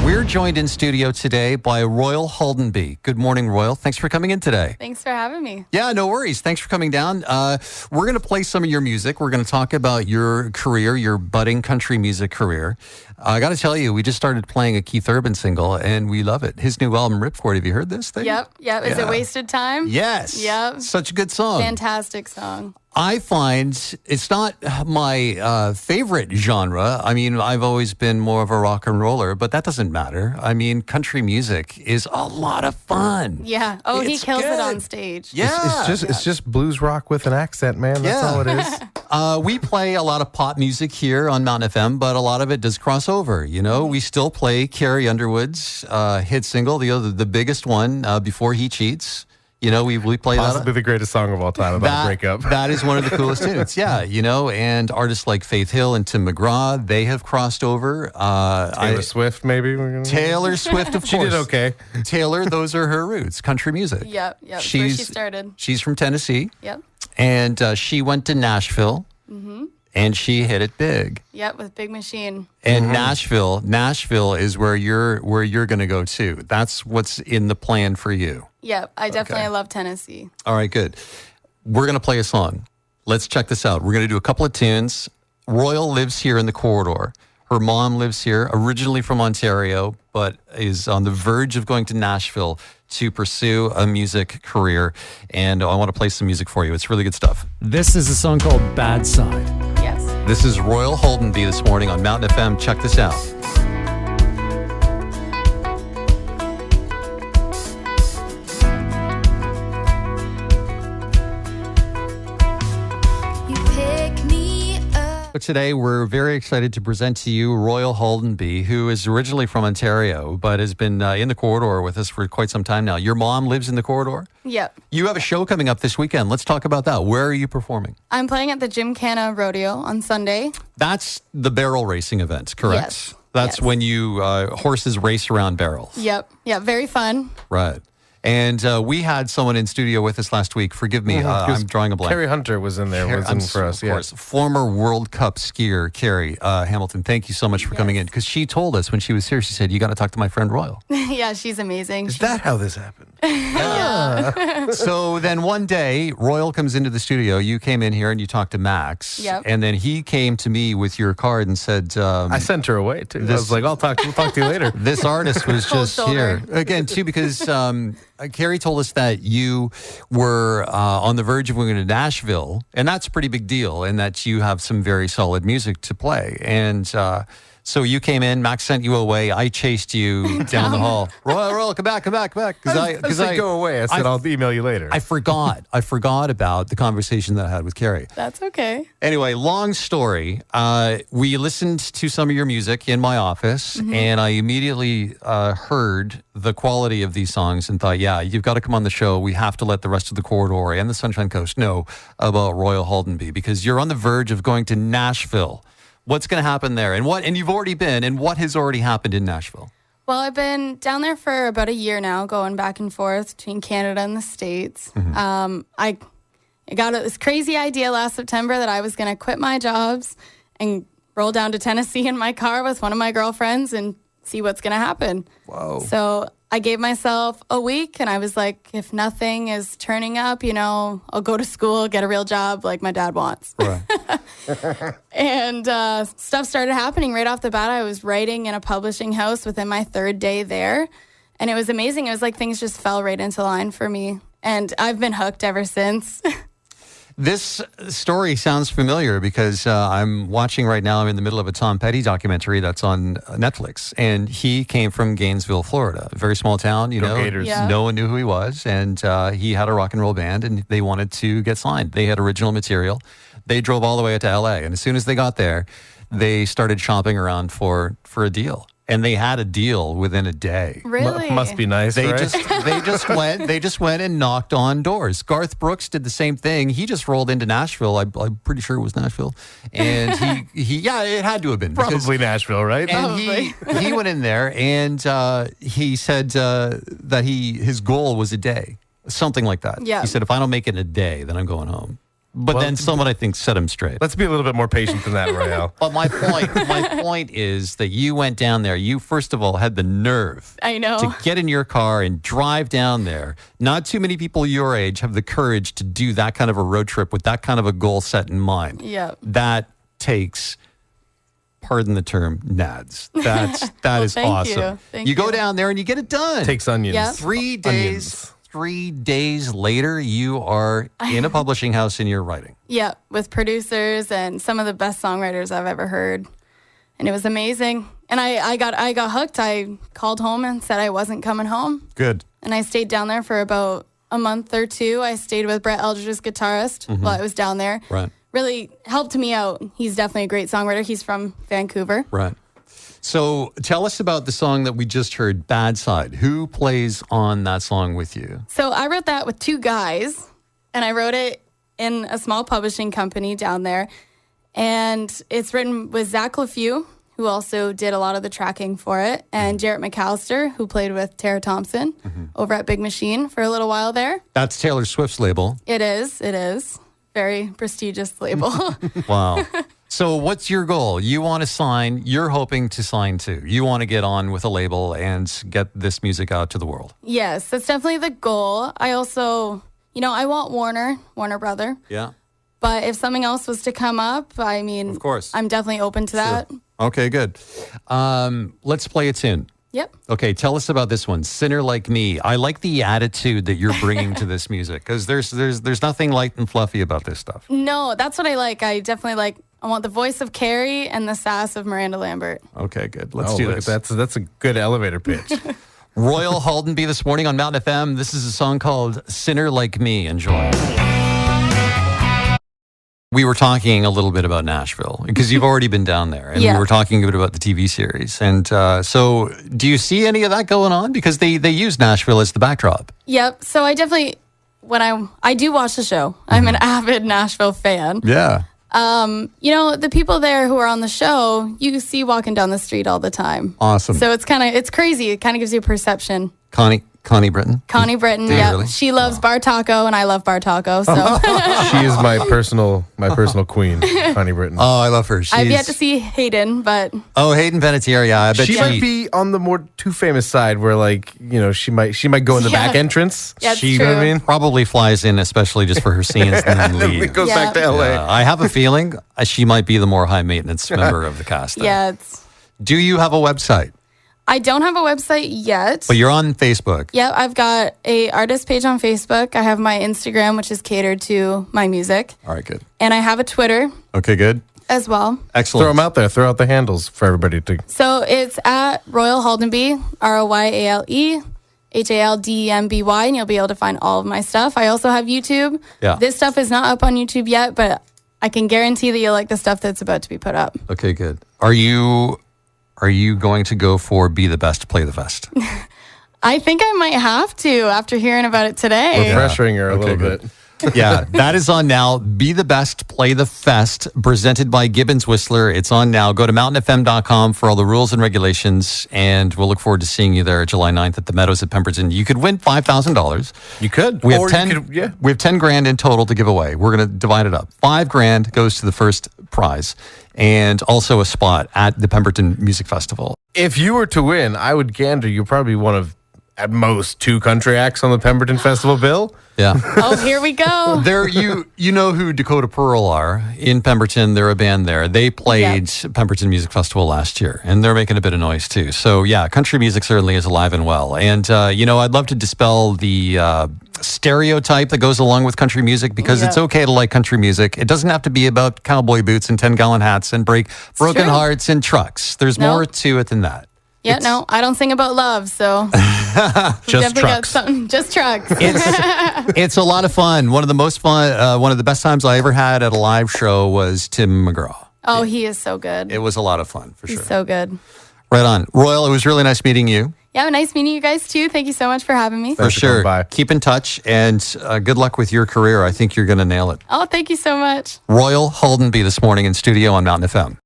We're joined in studio today by Royale Haldenby. Good morning, Royale. Thanks for coming in today. Thanks for having me. Yeah, no worries. Thanks for coming down. We're going to play some of your music. We're going to talk about your career, your budding country music career. I got to tell you, we just started playing a Keith Urban single, and we love it. His new album, Ripcord. Have you heard this thing? Yep. Is it Wasted Time? Yes. Yep. Such a good song. Fantastic song. I find it's not my favorite genre. I mean, I've always been more of a rock and roller, but that doesn't matter. I mean, country music is a lot of fun. Yeah. Oh, he kills good. it on stage. Yeah. It's just blues rock with an accent, man. That's all it is. We play a lot of pop music here on Mountain FM, but a lot of it does cross over. You know, we still play Carrie Underwood's hit single, the biggest one, Before He Cheats. You know, we play possibly the greatest song of all time about a breakup. That is one of the coolest tunes. Yeah, you know, and artists like Faith Hill and Tim McGraw, they have crossed over. Taylor Swift, maybe. Taylor Swift, of course. She did okay. Taylor, those are her roots, country music. Yep. That's where she started. She's from Tennessee. Yep. And she went to Nashville. Mm-hmm. And she hit it big. Yep, with Big Machine. And Nashville is where you're going to go too. That's what's in the plan for you. Yep, I definitely love Tennessee. All right, good. We're going to play a song. Let's check this out. We're going to do a couple of tunes. Royale lives here in the corridor. Her mom lives here, originally from Ontario, but is on the verge of going to Nashville to pursue a music career. And I want to play some music for you. It's really good stuff. This is a song called Bad Side. Yes. This is Royale Haldenby this morning on Mountain FM. Check this out. Today, we're very excited to present to you Royale Haldenby, who is originally from Ontario, but has been in the corridor with us for quite some time now. Your mom lives in the corridor? Yep. You have a show coming up this weekend. Let's talk about that. Where are you performing? I'm playing at the Gymkhana Rodeo on Sunday. That's the barrel racing event, correct? Yes. That's when you horses race around barrels. Yep. Yeah, very fun. Right. And we had someone in studio with us last week. Forgive me, I'm drawing a blank. Carrie Hunter was in there, for us. Of course. Former World Cup skier, Carrie Hamilton. Thank you so much for coming in. Because she told us when she was here, she said, you got to talk to my friend Royale. Yeah, she's amazing. Is that how this happened? Yeah. So then one day, Royale comes into the studio. You came in here and you talked to Max. Yep. And then he came to me with your card and said... I sent her away, too. I was like, we'll talk to you later. This artist was just here. Again, too, because... Carrie told us that you were on the verge of going to Nashville, and that's a pretty big deal, and that you have some very solid music to play. And so you came in, Max sent you away, I chased you down the hall. Royale, come back. I said, go away. I said, I'll email you later. I forgot about the conversation that I had with Carrie. That's okay. Anyway, long story. We listened to some of your music in my office, and I immediately heard the quality of these songs and thought, yeah, you've got to come on the show. We have to let the rest of the corridor and the Sunshine Coast know about Royale Haldenby, because you're on the verge of going to Nashville. What's going to happen there? And you've already been, and what has already happened in Nashville? Well, I've been down there for about a year now, going back and forth between Canada and the States. I got this crazy idea last September that I was going to quit my jobs and roll down to Tennessee in my car with one of my girlfriends and see what's going to happen. Whoa. So I gave myself a week, and I was like, if nothing is turning up, I'll go to school, get a real job like my dad wants. Right. And stuff started happening right off the bat. I was writing in a publishing house within my third day there, and it was amazing. It was like things just fell right into line for me, and I've been hooked ever since. This story sounds familiar because I'm watching right now. I'm in the middle of a Tom Petty documentary that's on Netflix, and he came from Gainesville, Florida, a very small town. Gators. Yeah. No one knew who he was, and he had a rock and roll band, and they wanted to get signed. They had original material. They drove all the way out to LA, and as soon as they got there, they started shopping around for a deal. And they had a deal within a day. Really? Must be nice, They right? just went and knocked on doors. Garth Brooks did the same thing. He just rolled into Nashville. I'm pretty sure it was Nashville. And he it had to have been. Probably Nashville, right? And he went in there and he said that his goal was a day. Something like that. Yeah. He said, if I don't make it in a day, then I'm going home. But Well, then someone, I think, set him straight. Let's be a little bit more patient than that, Royale. But my point is that you went down there. You, first of all, had the nerve I know. to get in your car and drive down there. Not too many people your age have the courage to do that kind of a road trip with that kind of a goal set in mind. Yep. That takes, pardon the term, nads. That is thank awesome. you. Thank you go you. down there and you get it done. Takes onions. Yeah. 3 days. Onions. 3 days later, you are in a publishing house and you're writing. Yeah, with producers and some of the best songwriters I've ever heard. And it was amazing. And I got hooked. I called home and said I wasn't coming home. Good. And I stayed down there for about a month or two. I stayed with Brett Eldridge's guitarist while I was down there. Right. Really helped me out. He's definitely a great songwriter. He's from Vancouver. Right. So tell us about the song that we just heard, Bad Side. Who plays on that song with you? So I wrote that with 2 guys, and I wrote it in a small publishing company down there. And it's written with Zach LeFew, who also did a lot of the tracking for it, and Jarrett McAllister, who played with Tara Thompson over at Big Machine for a little while there. That's Taylor Swift's label. It is. Very prestigious label. Wow. So what's your goal? You want to sign, you're hoping to sign too. You want to get on with a label and get this music out to the world. Yes, that's definitely the goal. I also, I want Warner Brother. Yeah. But if something else was to come up, I mean, Of course. I'm definitely open to that. Okay, good. Let's play a tune. Yep. Okay, tell us about this one, Sinner Like Me. I like the attitude that you're bringing to this music because there's nothing light and fluffy about this stuff. No, that's what I like. I definitely I want the voice of Carrie and the sass of Miranda Lambert. Okay, good. Let's do look this. at that. That's a good elevator pitch. Royale Haldenby this morning on Mountain FM. This is a song called Sinner Like Me. Enjoy. We were talking a little bit about Nashville because you've already been down there, and Yeah. we were talking a bit about the TV series. And so, do you see any of that going on? Because they use Nashville as the backdrop. Yep. So I definitely, when I do watch the show, I'm an avid Nashville fan. Yeah. The people there who are on the show, you see walking down the street all the time. Awesome. So it's crazy. It kind of gives you a perception. Connie Britton. Connie Britton, Do you yeah, really? she loves bar taco, and I love bar taco. So She is my personal queen, Connie Britton. Oh, I love her. I've yet to see Hayden, but Oh, Hayden Panettiere. Yeah, I bet she might be on the more too famous side, where she might go in the back entrance. Yeah, it's You know what I true. mean? probably flies in, especially just for her scenes, and then It leaves. goes back to LA. I have a feeling she might be the more high maintenance member of the cast. then. yeah, Do you have a website? I don't have a website yet. But you're on Facebook. Yep, I've got a artist page on Facebook. I have my Instagram, which is catered to my music, All right, good. and I have a Twitter Okay, good. as well. Excellent. Throw them out there. Throw out the handles for everybody to. So it's at Royale Haldenby, RoyaleHaldemby, and you'll be able to find all of my stuff. I also have YouTube. Yeah. This stuff is not up on YouTube yet, but I can guarantee that you'll like the stuff that's about to be put up. Okay, good. Are you going to go for Be the Best, Play the Best? I think I might have to after hearing about it today. We're pressuring her a Okay, little good. bit. Yeah, that is on now. Be the Best, Play the Fest, presented by Gibbons Whistler. It's on now. Go to mountainfm.com for all the rules and regulations, and we'll look forward to seeing you there July 9th at the Meadows at Pemberton. You could win $5,000. You could. We have Or you 10. could- yeah. We have 10 grand in total to give away. We're going to divide it up. 5 grand goes to the first prize, and also a spot at the Pemberton Music Festival. If you were to win, I would gander you're probably one of, at most, 2 country acts on the Pemberton Festival bill. Yeah. Oh, here we go. There, you know who Dakota Pearl are in Pemberton. They're a band there. They played Pemberton Music Festival last year, and they're making a bit of noise too. So yeah, country music certainly is alive and well. And I'd love to dispel the stereotype that goes along with country music because it's okay to like country music. It doesn't have to be about cowboy boots and 10-gallon hats and break broken true. hearts and trucks. There's No. more to it than that. Yeah, no, I don't sing about love, so Just definitely got trucks. something. Just trucks. It's a lot of fun. One of the most fun, one of the best times I ever had at a live show was Tim McGraw. Oh, he is so good. It was a lot of fun for He's sure. so good. Right on. Royal, it was really nice meeting you. Yeah, nice meeting you guys too. Thank you so much for having me. For Thanks for coming sure. by. Keep in touch and good luck with your career. I think you're going to nail it. Oh, thank you so much. Royale Haldenby this morning in studio on Mountain FM.